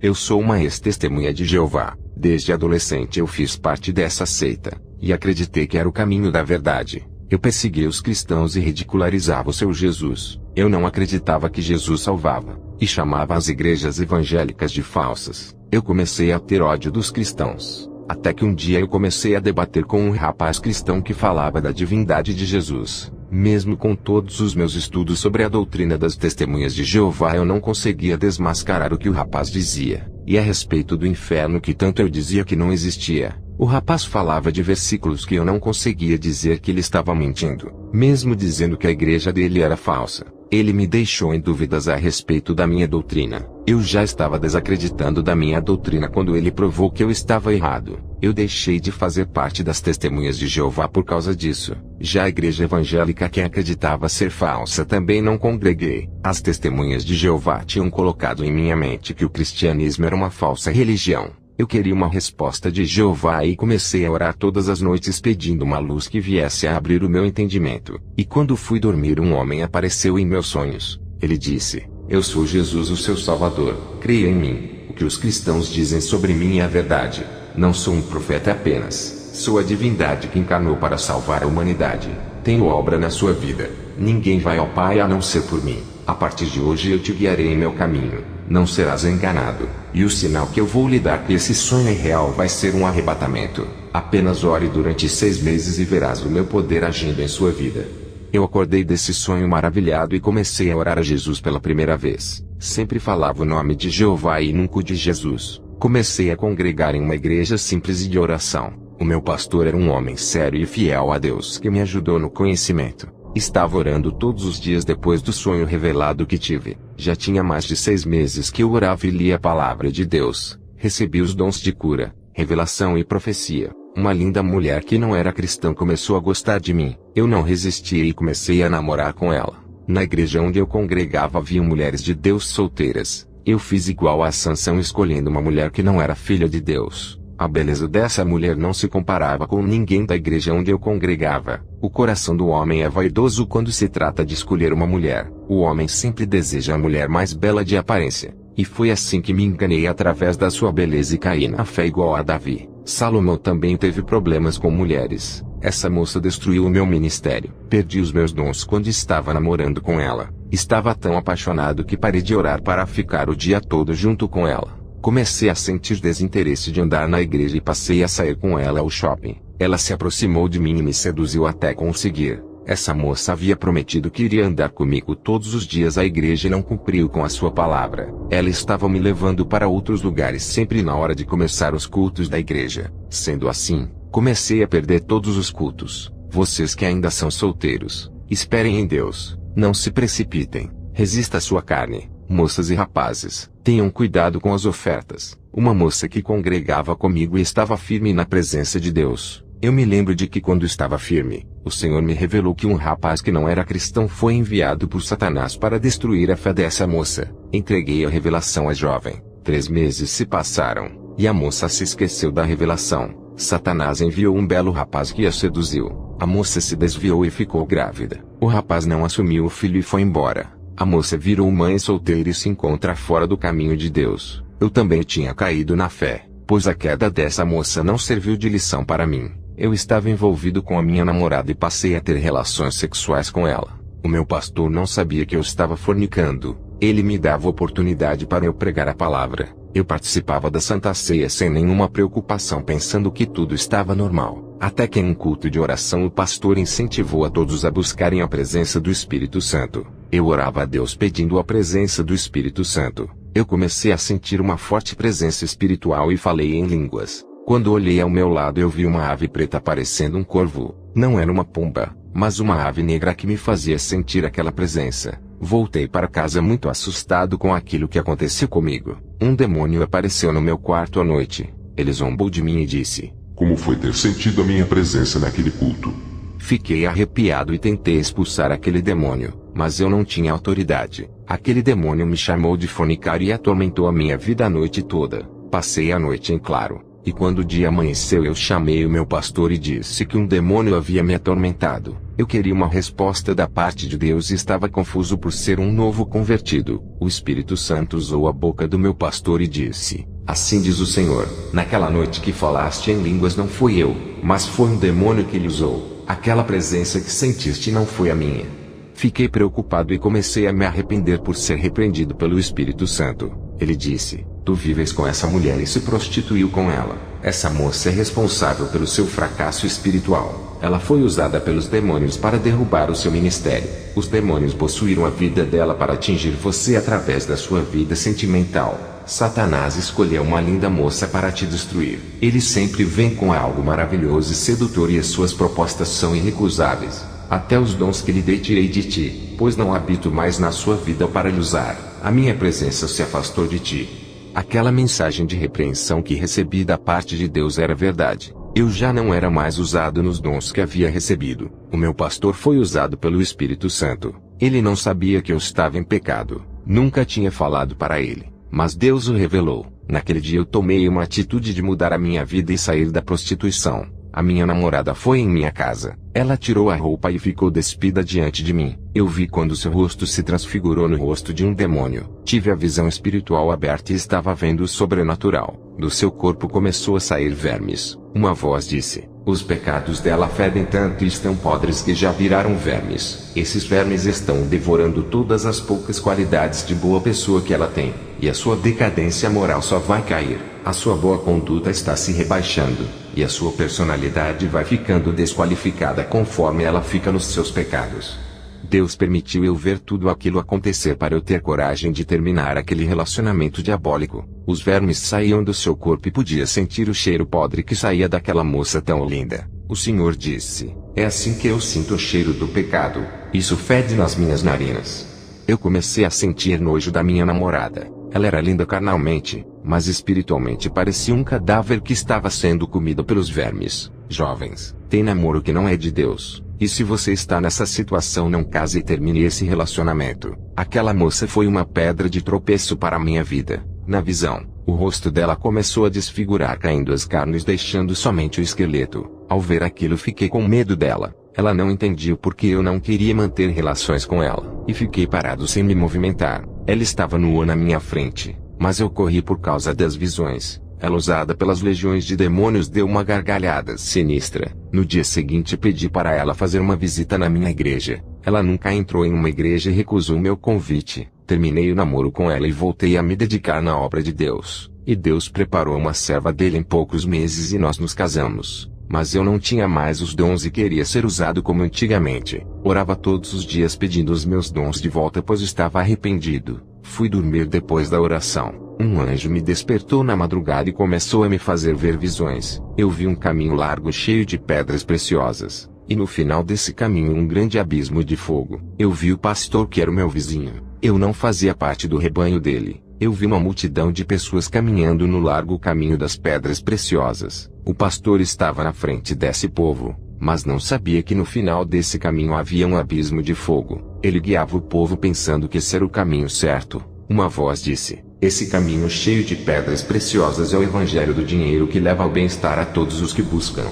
Eu sou uma ex-testemunha de Jeová. Desde adolescente eu fiz parte dessa seita, e acreditei que era o caminho da verdade. Eu persegui os cristãos e ridicularizava o seu Jesus. Eu não acreditava que Jesus salvava, e chamava as igrejas evangélicas de falsas. Eu comecei a ter ódio dos cristãos, até que um dia eu comecei a debater com um rapaz cristão que falava da divindade de Jesus. Mesmo com todos os meus estudos sobre a doutrina das testemunhas de Jeová, eu não conseguia desmascarar o que o rapaz dizia. E a respeito do inferno que tanto eu dizia que não existia, o rapaz falava de versículos que eu não conseguia dizer que ele estava mentindo, mesmo dizendo que a igreja dele era falsa. Ele me deixou em dúvidas a respeito da minha doutrina. Eu já estava desacreditando da minha doutrina quando ele provou que eu estava errado. Eu deixei de fazer parte das testemunhas de Jeová por causa disso. Já a igreja evangélica que acreditava ser falsa também não congreguei. As testemunhas de Jeová tinham colocado em minha mente que o cristianismo era uma falsa religião. Eu queria uma resposta de Jeová e comecei a orar todas as noites pedindo uma luz que viesse a abrir o meu entendimento. E quando fui dormir, um homem apareceu em meus sonhos. Ele disse: "Eu sou Jesus, o seu Salvador. Creia em mim. O que os cristãos dizem sobre mim é a verdade. Não sou um profeta apenas. Sou a divindade que encarnou para salvar a humanidade. Tenho obra na sua vida. Ninguém vai ao Pai a não ser por mim. A partir de hoje eu te guiarei em meu caminho. Não serás enganado. E o sinal que eu vou lhe dar que esse sonho é real vai ser um arrebatamento. Apenas ore durante 6 meses e verás o meu poder agindo em sua vida." Eu acordei desse sonho maravilhado e comecei a orar a Jesus pela primeira vez. Sempre falava o nome de Jeová e nunca o de Jesus. Comecei a congregar em uma igreja simples e de oração. O meu pastor era um homem sério e fiel a Deus que me ajudou no conhecimento. Estava orando todos os dias depois do sonho revelado que tive. Já tinha mais de 6 meses que eu orava e lia a palavra de Deus. Recebi os dons de cura, revelação e profecia. Uma linda mulher que não era cristã começou a gostar de mim. Eu não resisti e comecei a namorar com ela. Na igreja onde eu congregava havia mulheres de Deus solteiras. Eu fiz igual a Sansão, escolhendo uma mulher que não era filha de Deus. A beleza dessa mulher não se comparava com ninguém da igreja onde eu congregava. O coração do homem é vaidoso quando se trata de escolher uma mulher. O homem sempre deseja a mulher mais bela de aparência. E foi assim que me enganei através da sua beleza e caí na fé igual a Davi. Salomão também teve problemas com mulheres. Essa moça destruiu o meu ministério. Perdi os meus dons quando estava namorando com ela. Estava tão apaixonado que parei de orar para ficar o dia todo junto com ela. Comecei a sentir desinteresse de andar na igreja e passei a sair com ela ao shopping. Ela se aproximou de mim e me seduziu até conseguir. Essa moça havia prometido que iria andar comigo todos os dias à igreja e não cumpriu com a sua palavra. Ela estava me levando para outros lugares sempre na hora de começar os cultos da igreja. Sendo assim, comecei a perder todos os cultos. Vocês que ainda são solteiros, esperem em Deus. Não se precipitem. Resista à sua carne. Moças e rapazes, tenham cuidado com as ofertas. Uma moça que congregava comigo e estava firme na presença de Deus. Eu me lembro de que quando estava firme, o Senhor me revelou que um rapaz que não era cristão foi enviado por Satanás para destruir a fé dessa moça. Entreguei a revelação à jovem. 3 meses se passaram, e a moça se esqueceu da revelação. Satanás enviou um belo rapaz que a seduziu. A moça se desviou e ficou grávida. O rapaz não assumiu o filho e foi embora. A moça virou mãe solteira e se encontra fora do caminho de Deus. Eu também tinha caído na fé, pois a queda dessa moça não serviu de lição para mim. Eu estava envolvido com a minha namorada e passei a ter relações sexuais com ela. O meu pastor não sabia que eu estava fornicando. Ele me dava oportunidade para eu pregar a palavra. Eu participava da Santa Ceia sem nenhuma preocupação, pensando que tudo estava normal. Até que em um culto de oração o pastor incentivou a todos a buscarem a presença do Espírito Santo. Eu orava a Deus pedindo a presença do Espírito Santo. Eu comecei a sentir uma forte presença espiritual e falei em línguas. Quando olhei ao meu lado eu vi uma ave preta parecendo um corvo. Não era uma pomba, mas uma ave negra que me fazia sentir aquela presença. Voltei para casa muito assustado com aquilo que aconteceu comigo. Um demônio apareceu no meu quarto à noite. Ele zombou de mim e disse: "Como foi ter sentido a minha presença naquele culto?" Fiquei arrepiado e tentei expulsar aquele demônio, mas eu não tinha autoridade. Aquele demônio me chamou de fornicário e atormentou a minha vida a noite toda. Passei a noite em claro, E quando o dia amanheceu, eu chamei o meu pastor e disse que um demônio havia me atormentado. Eu queria uma resposta da parte de Deus e estava confuso por ser um novo convertido. O Espírito Santo usou a boca do meu pastor e disse: assim diz o Senhor, naquela noite que falaste em línguas não fui eu, mas foi um demônio que lhe usou. Aquela presença que sentiste não foi a minha. Fiquei preocupado e comecei a me arrepender por ser repreendido pelo Espírito Santo. Ele disse: tu vives com essa mulher e se prostituiu com ela. Essa moça é responsável pelo seu fracasso espiritual. Ela foi usada pelos demônios para derrubar o seu ministério. Os demônios possuíram a vida dela para atingir você através da sua vida sentimental. Satanás escolheu uma linda moça para te destruir. Ele sempre vem com algo maravilhoso e sedutor e as suas propostas são irrecusáveis. Até os dons que lhe dei tirei de ti, pois não habito mais na sua vida para lhe usar. A minha presença se afastou de ti. Aquela mensagem de repreensão que recebi da parte de Deus era verdade. Eu já não era mais usado nos dons que havia recebido. O meu pastor foi usado pelo Espírito Santo. Ele não sabia que eu estava em pecado. Nunca tinha falado para ele. Mas Deus o revelou. Naquele dia eu tomei uma atitude de mudar a minha vida e sair da prostituição. A minha namorada foi em minha casa. Ela tirou a roupa e ficou despida diante de mim. Eu vi quando seu rosto se transfigurou no rosto de um demônio. Tive a visão espiritual aberta e estava vendo o sobrenatural. Do seu corpo começou a sair vermes. Uma voz disse: os pecados dela fedem tanto e estão podres que já viraram vermes. Esses vermes estão devorando todas as poucas qualidades de boa pessoa que ela tem. E a sua decadência moral só vai cair. A sua boa conduta está se rebaixando. E a sua personalidade vai ficando desqualificada conforme ela fica nos seus pecados. Deus permitiu eu ver tudo aquilo acontecer para eu ter coragem de terminar aquele relacionamento diabólico. Os vermes saíam do seu corpo e podia sentir o cheiro podre que saía daquela moça tão linda. O Senhor disse: é assim que eu sinto o cheiro do pecado. Isso fede nas minhas narinas. Eu comecei a sentir nojo da minha namorada. Ela era linda carnalmente, mas espiritualmente parecia um cadáver que estava sendo comido pelos vermes. Jovens, tem namoro que não é de Deus. E se você está nessa situação, não case e termine esse relacionamento. Aquela moça foi uma pedra de tropeço para a minha vida. Na visão, o rosto dela começou a desfigurar, caindo as carnes, deixando somente o esqueleto. Ao ver aquilo, fiquei com medo dela. Ela não entendia o porquê eu não queria manter relações com ela. E fiquei parado sem me movimentar. Ela estava nua na minha frente, mas eu corri por causa das visões. Ela, usada pelas legiões de demônios, deu uma gargalhada sinistra. No dia seguinte pedi para ela fazer uma visita na minha igreja. Ela nunca entrou em uma igreja e recusou meu convite. Terminei o namoro com ela e voltei a me dedicar na obra de Deus. E Deus preparou uma serva dele em poucos meses e nós nos casamos. Mas eu não tinha mais os dons e queria ser usado como antigamente. Orava todos os dias pedindo os meus dons de volta, pois estava arrependido. Fui dormir depois da oração. Um anjo me despertou na madrugada e começou a me fazer ver visões. Eu vi um caminho largo cheio de pedras preciosas. E no final desse caminho um grande abismo de fogo. Eu vi o pastor, que era o meu vizinho. Eu não fazia parte do rebanho dele. Eu vi uma multidão de pessoas caminhando no largo caminho das pedras preciosas. O pastor estava na frente desse povo, mas não sabia que no final desse caminho havia um abismo de fogo. Ele guiava o povo pensando que esse era o caminho certo. Uma voz disse: esse caminho cheio de pedras preciosas é o evangelho do dinheiro que leva ao bem-estar a todos os que buscam.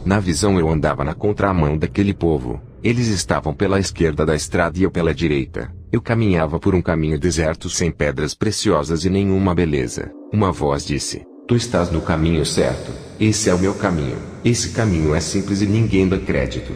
Na visão eu andava na contramão daquele povo. Eles estavam pela esquerda da estrada e eu pela direita. Eu caminhava por um caminho deserto sem pedras preciosas e nenhuma beleza. Uma voz disse: tu estás no caminho certo. Esse é o meu caminho. Esse caminho é simples e ninguém dá crédito.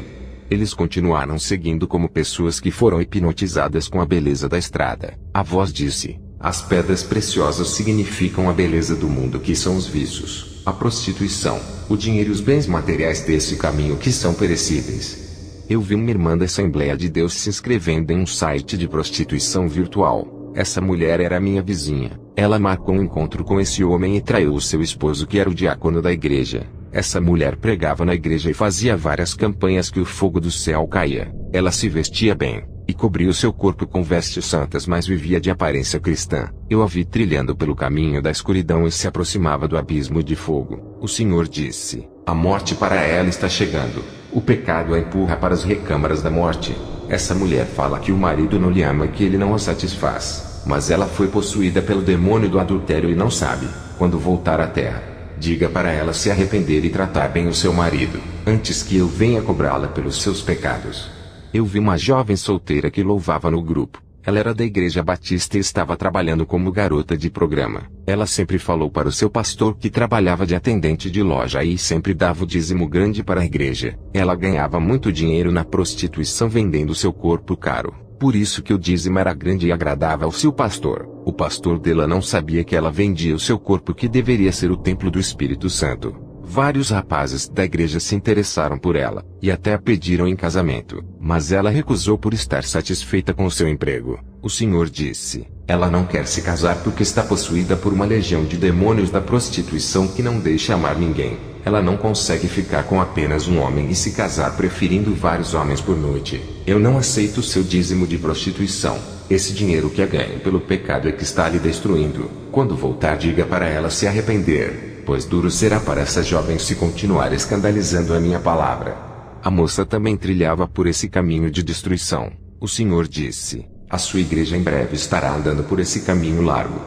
Eles continuaram seguindo como pessoas que foram hipnotizadas com a beleza da estrada. A voz disse: as pedras preciosas significam a beleza do mundo, que são os vícios, a prostituição, o dinheiro e os bens materiais desse caminho que são perecíveis. Eu vi uma irmã da Assembleia de Deus se inscrevendo em um site de prostituição virtual. Essa mulher era minha vizinha. Ela marcou um encontro com esse homem e traiu o seu esposo, que era o diácono da igreja. Essa mulher pregava na igreja e fazia várias campanhas que o fogo do céu caía. Ela se vestia bem e cobria o seu corpo com vestes santas, mas vivia de aparência cristã. Eu a vi trilhando pelo caminho da escuridão e se aproximava do abismo de fogo. O Senhor disse: a morte para ela está chegando. O pecado a empurra para as recâmaras da morte. Essa mulher fala que o marido não lhe ama e que ele não a satisfaz. Mas ela foi possuída pelo demônio do adultério e não sabe. Quando voltar à terra, diga para ela se arrepender e tratar bem o seu marido, antes que eu venha cobrá-la pelos seus pecados. Eu vi uma jovem solteira que louvava no grupo. Ela era da Igreja Batista e estava trabalhando como garota de programa. Ela sempre falou para o seu pastor que trabalhava de atendente de loja e sempre dava o dízimo grande para a igreja. Ela ganhava muito dinheiro na prostituição vendendo seu corpo caro. Por isso que o dízimo era grande e agradava ao seu pastor. O pastor dela não sabia que ela vendia o seu corpo, que deveria ser o templo do Espírito Santo. Vários rapazes da igreja se interessaram por ela, e até a pediram em casamento, mas ela recusou por estar satisfeita com o seu emprego. O Senhor disse, ela não quer se casar porque está possuída por uma legião de demônios da prostituição que não deixa amar ninguém. Ela não consegue ficar com apenas um homem e se casar preferindo vários homens por noite. Eu não aceito o seu dízimo de prostituição. Esse dinheiro que é ganho pelo pecado é que está lhe destruindo. Quando voltar, diga para ela se arrepender, pois duro será para essa jovem se continuar escandalizando a minha palavra. A moça também trilhava por esse caminho de destruição. O Senhor disse, a sua igreja em breve estará andando por esse caminho largo.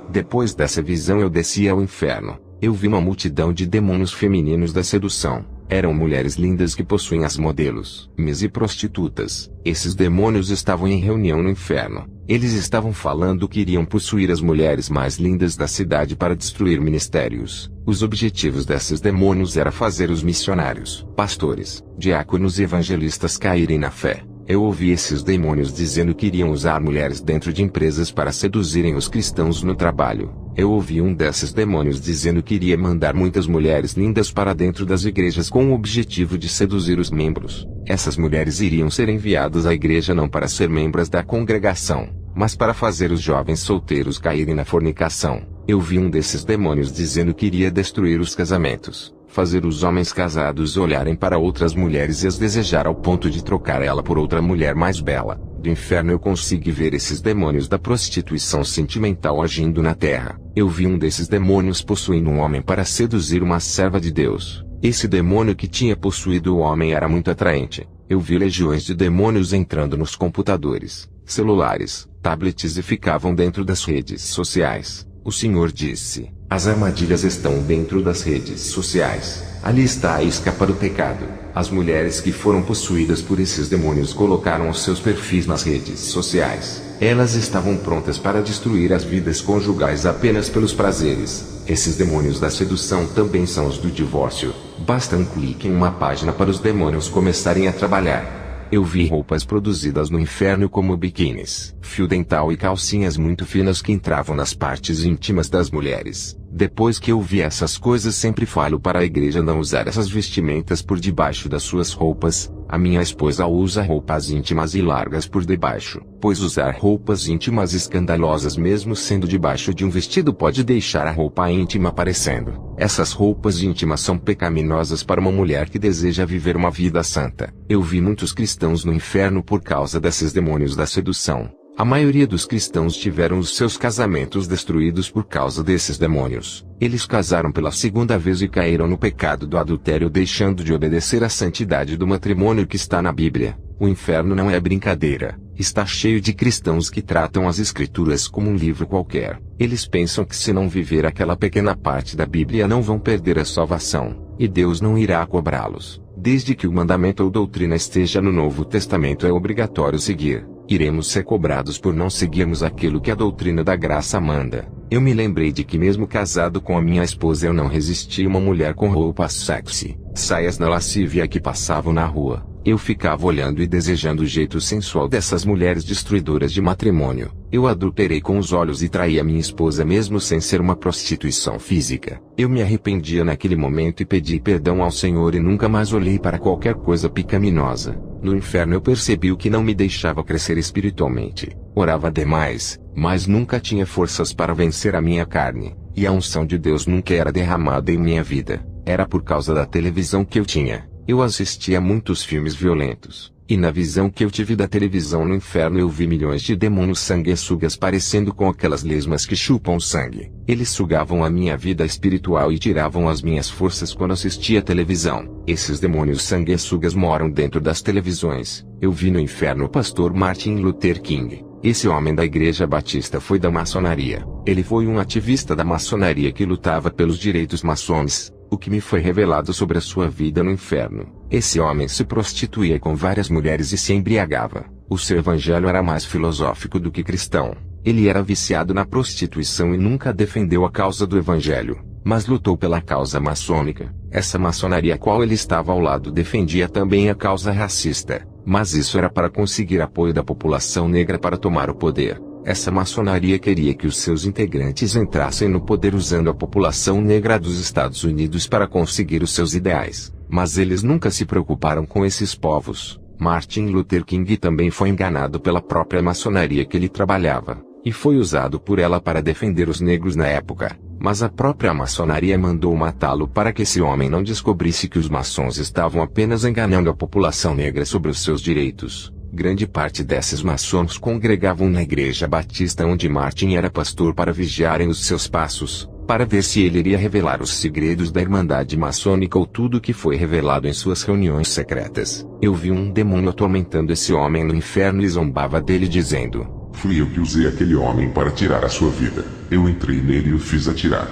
Depois dessa visão eu desci ao inferno. Eu vi uma multidão de demônios femininos da sedução. Eram mulheres lindas que possuem as modelos, e prostitutas. Esses demônios estavam em reunião no inferno. Eles estavam falando que iriam possuir as mulheres mais lindas da cidade para destruir ministérios. Os objetivos desses demônios era fazer os missionários, pastores, diáconos e evangelistas caírem na fé. Eu ouvi esses demônios dizendo que iriam usar mulheres dentro de empresas para seduzirem os cristãos no trabalho. Eu ouvi um desses demônios dizendo que iria mandar muitas mulheres lindas para dentro das igrejas com o objetivo de seduzir os membros. Essas mulheres iriam ser enviadas à igreja não para ser membros da congregação, mas para fazer os jovens solteiros caírem na fornicação. Eu vi um desses demônios dizendo que iria destruir os casamentos, fazer os homens casados olharem para outras mulheres e as desejar ao ponto de trocar ela por outra mulher mais bela. Do inferno eu consegui ver esses demônios da prostituição sentimental agindo na terra. Eu vi um desses demônios possuindo um homem para seduzir uma serva de Deus. Esse demônio que tinha possuído o homem era muito atraente. Eu vi legiões de demônios entrando nos computadores, celulares, tablets e ficavam dentro das redes sociais. O Senhor disse, as armadilhas estão dentro das redes sociais. Ali está a isca para o pecado. As mulheres que foram possuídas por esses demônios colocaram os seus perfis nas redes sociais. Elas estavam prontas para destruir as vidas conjugais apenas pelos prazeres. Esses demônios da sedução também são os do divórcio. Basta um clique em uma página para os demônios começarem a trabalhar. Eu vi roupas produzidas no inferno como biquínis, fio dental e calcinhas muito finas que entravam nas partes íntimas das mulheres. Depois que eu vi essas coisas, sempre falo para a igreja não usar essas vestimentas por debaixo das suas roupas. A minha esposa usa roupas íntimas e largas por debaixo, pois usar roupas íntimas escandalosas mesmo sendo debaixo de um vestido pode deixar a roupa íntima aparecendo. Essas roupas íntimas são pecaminosas para uma mulher que deseja viver uma vida santa. Eu vi muitos cristãos no inferno por causa desses demônios da sedução. A maioria dos cristãos tiveram os seus casamentos destruídos por causa desses demônios. Eles casaram pela segunda vez e caíram no pecado do adultério, deixando de obedecer à santidade do matrimônio que está na Bíblia. O inferno não é brincadeira. Está cheio de cristãos que tratam as Escrituras como um livro qualquer. Eles pensam que se não viver aquela pequena parte da Bíblia não vão perder a salvação, e Deus não irá cobrá-los. Desde que o mandamento ou doutrina esteja no Novo Testamento é obrigatório seguir. Iremos ser cobrados por não seguirmos aquilo que a doutrina da graça manda. Eu me lembrei de que mesmo casado com a minha esposa eu não resisti a uma mulher com roupa sexy, saias na lascívia que passavam na rua. Eu ficava olhando e desejando o jeito sensual dessas mulheres destruidoras de matrimônio. Eu adulterei com os olhos e traí a minha esposa mesmo sem ser uma prostituição física. Eu me arrependia naquele momento e pedi perdão ao Senhor e nunca mais olhei para qualquer coisa pecaminosa. No inferno eu percebi o que não me deixava crescer espiritualmente. Orava demais, mas nunca tinha forças para vencer a minha carne, e a unção de Deus nunca era derramada em minha vida. Era por causa da televisão que eu tinha. Eu assistia a muitos filmes violentos, e na visão que eu tive da televisão no inferno eu vi milhões de demônios sanguessugas parecendo com aquelas lesmas que chupam sangue. Eles sugavam a minha vida espiritual e tiravam as minhas forças quando assistia a televisão. Esses demônios sanguessugas moram dentro das televisões. Eu vi no inferno o pastor Martin Luther King. Esse homem da Igreja Batista foi da maçonaria. Ele foi um ativista da maçonaria que lutava pelos direitos maçons. O que me foi revelado sobre a sua vida no inferno. Esse homem se prostituía com várias mulheres e se embriagava. O seu evangelho era mais filosófico do que cristão. Ele era viciado na prostituição e nunca defendeu a causa do evangelho, mas lutou pela causa maçônica. Essa maçonaria a qual ele estava ao lado defendia também a causa racista, mas isso era para conseguir apoio da população negra para tomar o poder. Essa maçonaria queria que os seus integrantes entrassem no poder usando a população negra dos Estados Unidos para conseguir os seus ideais, mas eles nunca se preocuparam com esses povos. Martin Luther King também foi enganado pela própria maçonaria que ele trabalhava, e foi usado por ela para defender os negros na época, mas a própria maçonaria mandou matá-lo para que esse homem não descobrisse que os maçons estavam apenas enganando a população negra sobre os seus direitos. Grande parte desses maçons congregavam na Igreja Batista onde Martin era pastor para vigiarem os seus passos, para ver se ele iria revelar os segredos da Irmandade Maçônica ou tudo o que foi revelado em suas reuniões secretas. Eu vi um demônio atormentando esse homem no inferno e zombava dele dizendo: Fui eu que usei aquele homem para tirar a sua vida. Eu entrei nele e o fiz atirar.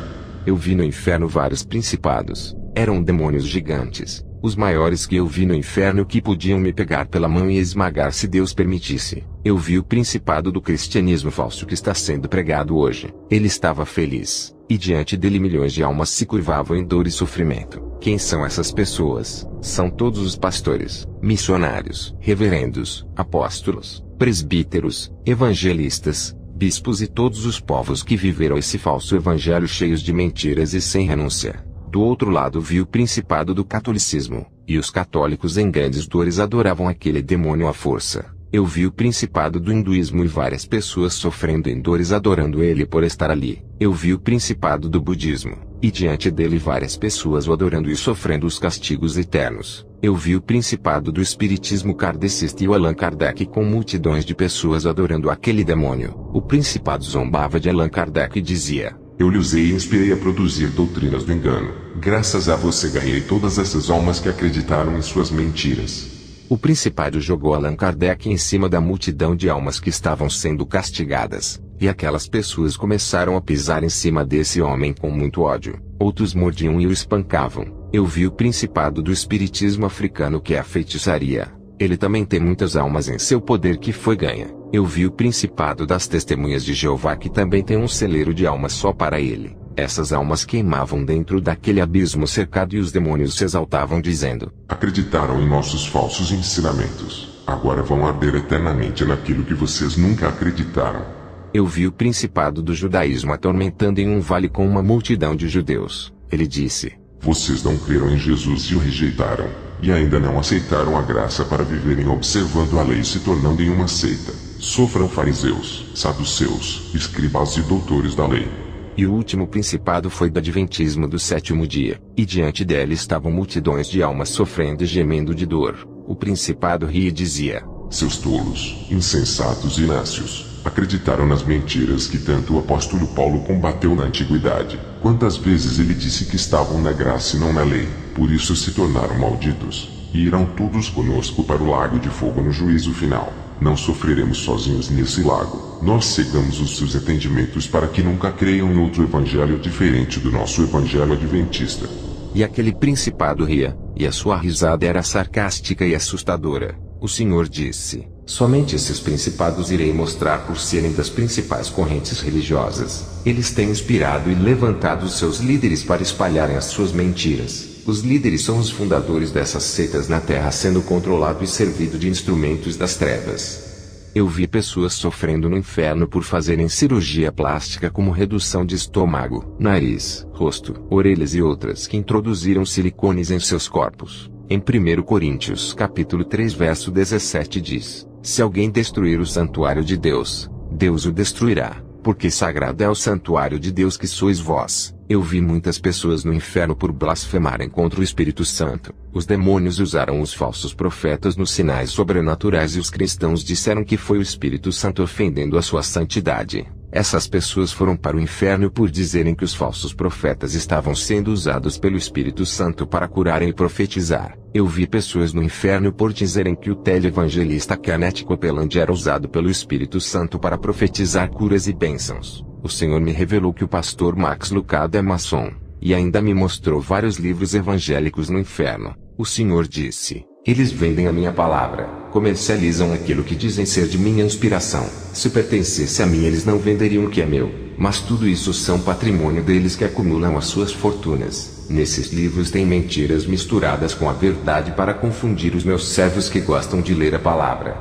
Eu vi no inferno vários principados. Eram demônios gigantes, os maiores que eu vi no inferno que podiam me pegar pela mão e esmagar se Deus permitisse. Eu vi o principado do cristianismo falso que está sendo pregado hoje. Ele estava feliz, e diante dele milhões de almas se curvavam em dor e sofrimento. Quem são essas pessoas? São todos os pastores, missionários, reverendos, apóstolos, presbíteros, evangelistas, bispos e todos os povos que viveram esse falso evangelho cheios de mentiras e sem renúncia. Do outro lado vi o principado do catolicismo, e os católicos em grandes dores adoravam aquele demônio à força. Eu vi o principado do hinduísmo e várias pessoas sofrendo em dores adorando ele por estar ali. Eu vi o principado do budismo, e diante dele várias pessoas o adorando e sofrendo os castigos eternos. Eu vi o principado do espiritismo kardecista e o Allan Kardec com multidões de pessoas adorando aquele demônio. O principado zombava de Allan Kardec e dizia: Eu lhe usei e inspirei a produzir doutrinas do engano. Graças a você ganhei todas essas almas que acreditaram em suas mentiras. O principado jogou Allan Kardec em cima da multidão de almas que estavam sendo castigadas, e aquelas pessoas começaram a pisar em cima desse homem com muito ódio. Outros mordiam e o espancavam. Eu vi o principado do espiritismo africano que é a feitiçaria. Ele também tem muitas almas em seu poder que foi ganha. Eu vi o principado das testemunhas de Jeová que também tem um celeiro de almas só para ele. Essas almas queimavam dentro daquele abismo cercado e os demônios se exaltavam dizendo: Acreditaram em nossos falsos ensinamentos. Agora vão arder eternamente naquilo que vocês nunca acreditaram. Eu vi o principado do judaísmo atormentando em um vale com uma multidão de judeus. Ele disse: Vocês não creram em Jesus e o rejeitaram, e ainda não aceitaram a graça para viverem observando a lei e se tornando em uma seita. Sofram fariseus, saduceus, escribas e doutores da lei. E o último principado foi do adventismo do sétimo dia, e diante dele estavam multidões de almas sofrendo e gemendo de dor. O principado ria e dizia: Seus tolos, insensatos e nácios, acreditaram nas mentiras que tanto o apóstolo Paulo combateu na antiguidade. Quantas vezes ele disse que estavam na graça e não na lei, por isso se tornaram malditos, e irão todos conosco para o lago de fogo no juízo final. Não sofreremos sozinhos nesse lago. Nós cegamos os seus entendimentos para que nunca creiam em outro evangelho diferente do nosso evangelho adventista. E aquele principado ria, e a sua risada era sarcástica e assustadora. O Senhor disse: Somente esses principados irei mostrar por serem das principais correntes religiosas. Eles têm inspirado e levantado os seus líderes para espalharem as suas mentiras. Os líderes são os fundadores dessas seitas na Terra sendo controlado e servido de instrumentos das trevas. Eu vi pessoas sofrendo no inferno por fazerem cirurgia plástica como redução de estômago, nariz, rosto, orelhas e outras que introduziram silicones em seus corpos. Em 1 Coríntios capítulo 3 verso 17 diz: Se alguém destruir o santuário de Deus, Deus o destruirá, porque sagrado é o santuário de Deus que sois vós. Eu vi muitas pessoas no inferno por blasfemarem contra o Espírito Santo. Os demônios usaram os falsos profetas nos sinais sobrenaturais e os cristãos disseram que foi o Espírito Santo ofendendo a sua santidade. Essas pessoas foram para o inferno por dizerem que os falsos profetas estavam sendo usados pelo Espírito Santo para curarem e profetizar. Eu vi pessoas no inferno por dizerem que o televangelista Kenneth Copeland era usado pelo Espírito Santo para profetizar curas e bênçãos. O Senhor me revelou que o pastor Max Lucado é maçom, e ainda me mostrou vários livros evangélicos no inferno. O Senhor disse: eles vendem a minha palavra, comercializam aquilo que dizem ser de minha inspiração. Se pertencesse a mim, eles não venderiam o que é meu, mas tudo isso são patrimônio deles que acumulam as suas fortunas. Nesses livros tem mentiras misturadas com a verdade para confundir os meus servos que gostam de ler a palavra.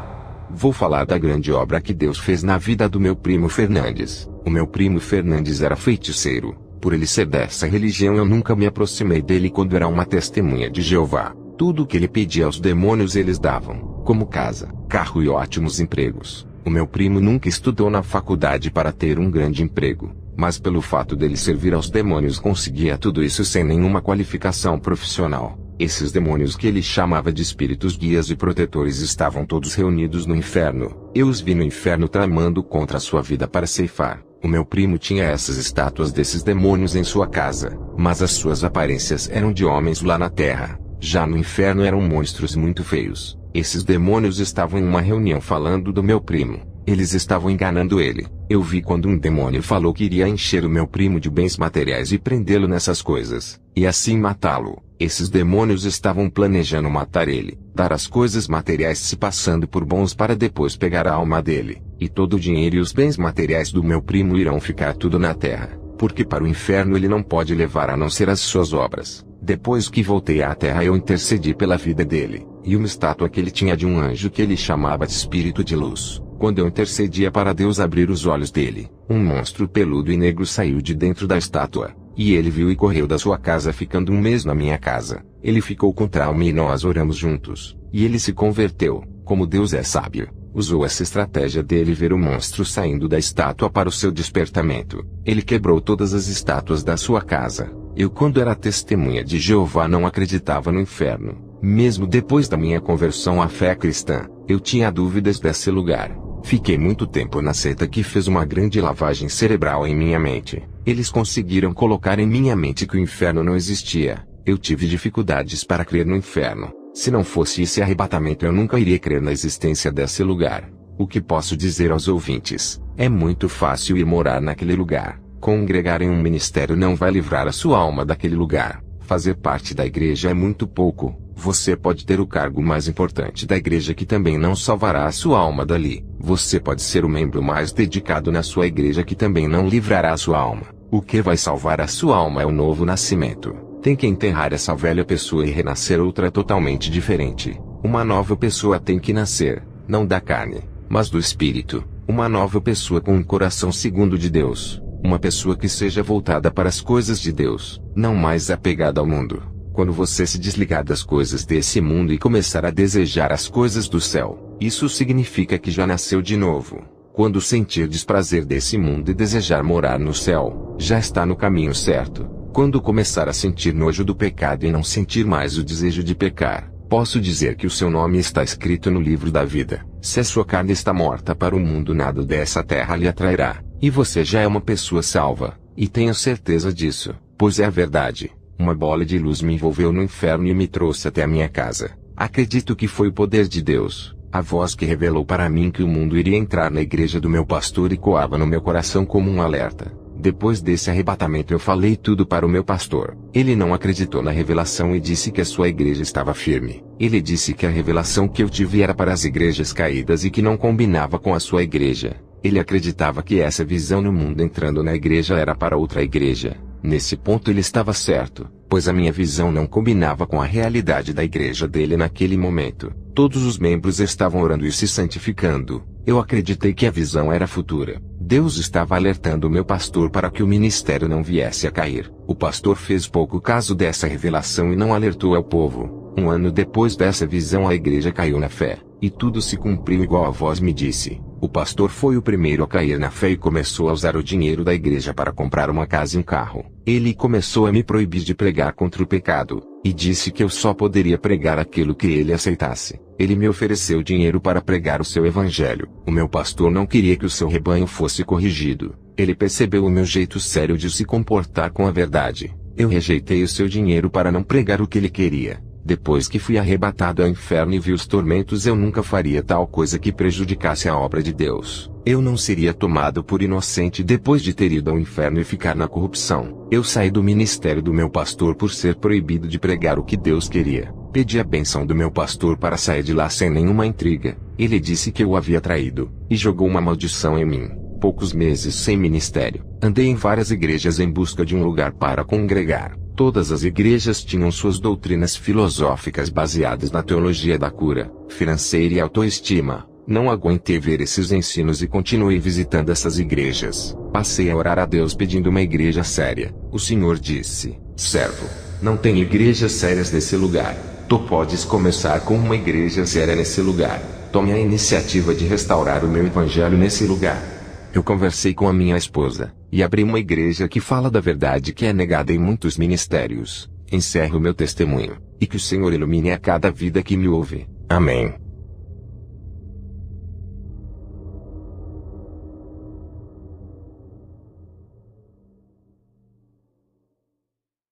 Vou falar da grande obra que Deus fez na vida do meu primo Fernandes. O meu primo Fernandes era feiticeiro. Por ele ser dessa religião, eu nunca me aproximei dele quando era uma testemunha de Jeová. Tudo o que ele pedia aos demônios eles davam, como casa, carro e ótimos empregos. O meu primo nunca estudou na faculdade para ter um grande emprego, mas pelo fato dele servir aos demônios conseguia tudo isso sem nenhuma qualificação profissional. Esses demônios que ele chamava de espíritos guias e protetores estavam todos reunidos no inferno. Eu os vi no inferno tramando contra a sua vida para ceifar. O meu primo tinha essas estátuas desses demônios em sua casa, mas as suas aparências eram de homens lá na terra. Já no inferno eram monstros muito feios. Esses demônios estavam em uma reunião falando do meu primo. Eles estavam enganando ele. Eu vi quando um demônio falou que iria encher o meu primo de bens materiais e prendê-lo nessas coisas, e assim matá-lo. Esses demônios estavam planejando matar ele, dar as coisas materiais se passando por bons para depois pegar a alma dele. E todo o dinheiro e os bens materiais do meu primo irão ficar tudo na terra, porque para o inferno ele não pode levar a não ser as suas obras. Depois que voltei à terra eu intercedi pela vida dele, e uma estátua que ele tinha de um anjo que ele chamava de espírito de luz. Quando eu intercedia para Deus abrir os olhos dele, um monstro peludo e negro saiu de dentro da estátua, e ele viu e correu da sua casa ficando um mês na minha casa. Ele ficou com trauma e nós oramos juntos, e ele se converteu. Como Deus é sábio, usou essa estratégia dele ver o monstro saindo da estátua para o seu despertamento. Ele quebrou todas as estátuas da sua casa. Eu, quando era testemunha de Jeová, não acreditava no inferno. Mesmo depois da minha conversão à fé cristã, eu tinha dúvidas desse lugar. Fiquei muito tempo na seita que fez uma grande lavagem cerebral em minha mente. Eles conseguiram colocar em minha mente que o inferno não existia. Eu tive dificuldades para crer no inferno. Se não fosse esse arrebatamento, eu nunca iria crer na existência desse lugar. O que posso dizer aos ouvintes? É muito fácil ir morar naquele lugar. Congregar em um ministério não vai livrar a sua alma daquele lugar. Fazer parte da igreja é muito pouco. Você pode ter o cargo mais importante da igreja que também não salvará a sua alma dali. Você pode ser o membro mais dedicado na sua igreja que também não livrará a sua alma. O que vai salvar a sua alma é o novo nascimento. Tem que enterrar essa velha pessoa e renascer outra totalmente diferente. Uma nova pessoa tem que nascer, não da carne, mas do espírito. Uma nova pessoa com um coração segundo de Deus. Uma pessoa que seja voltada para as coisas de Deus, não mais apegada ao mundo. Quando você se desligar das coisas desse mundo e começar a desejar as coisas do céu, isso significa que já nasceu de novo. Quando sentir desprazer desse mundo e desejar morar no céu, já está no caminho certo. Quando começar a sentir nojo do pecado e não sentir mais o desejo de pecar, posso dizer que o seu nome está escrito no livro da vida. Se a sua carne está morta para o mundo, nada dessa terra lhe atrairá. E você já é uma pessoa salva, e tenho certeza disso, pois é a verdade. Uma bola de luz me envolveu no inferno e me trouxe até a minha casa. Acredito que foi o poder de Deus, a voz que revelou para mim que o mundo iria entrar na igreja do meu pastor e coava no meu coração como um alerta. Depois desse arrebatamento eu falei tudo para o meu pastor. Ele não acreditou na revelação e disse que a sua igreja estava firme. Ele disse que a revelação que eu tive era para as igrejas caídas e que não combinava com a sua igreja. Ele acreditava que essa visão no mundo entrando na igreja era para outra igreja. Nesse ponto ele estava certo, pois a minha visão não combinava com a realidade da igreja dele naquele momento. Todos os membros estavam orando e se santificando. Eu acreditei que a visão era futura. Deus estava alertando o meu pastor para que o ministério não viesse a cair. O pastor fez pouco caso dessa revelação e não alertou ao povo. Um ano depois dessa visão a igreja caiu na fé, e tudo se cumpriu igual a voz me disse. O pastor foi o primeiro a cair na fé e começou a usar o dinheiro da igreja para comprar uma casa e um carro. Ele começou a me proibir de pregar contra o pecado, e disse que eu só poderia pregar aquilo que ele aceitasse. Ele me ofereceu dinheiro para pregar o seu evangelho. O meu pastor não queria que o seu rebanho fosse corrigido. Ele percebeu o meu jeito sério de se comportar com a verdade. Eu rejeitei o seu dinheiro para não pregar o que ele queria. Depois que fui arrebatado ao inferno e vi os tormentos, eu nunca faria tal coisa que prejudicasse a obra de Deus. Eu não seria tomado por inocente depois de ter ido ao inferno e ficar na corrupção. Eu saí do ministério do meu pastor por ser proibido de pregar o que Deus queria. Pedi a bênção do meu pastor para sair de lá sem nenhuma intriga. Ele disse que eu o havia traído, e jogou uma maldição em mim. Poucos meses sem ministério, andei em várias igrejas em busca de um lugar para congregar. Todas as igrejas tinham suas doutrinas filosóficas baseadas na teologia da cura, financeira e autoestima. Não aguentei ver esses ensinos e continuei visitando essas igrejas. Passei a orar a Deus pedindo uma igreja séria. O Senhor disse: servo, não tem igrejas sérias nesse lugar. Tu podes começar com uma igreja séria nesse lugar. Tome a iniciativa de restaurar o meu evangelho nesse lugar. Eu conversei com a minha esposa, e abri uma igreja que fala da verdade que é negada em muitos ministérios. Encerro meu testemunho, e que o Senhor ilumine a cada vida que me ouve. Amém.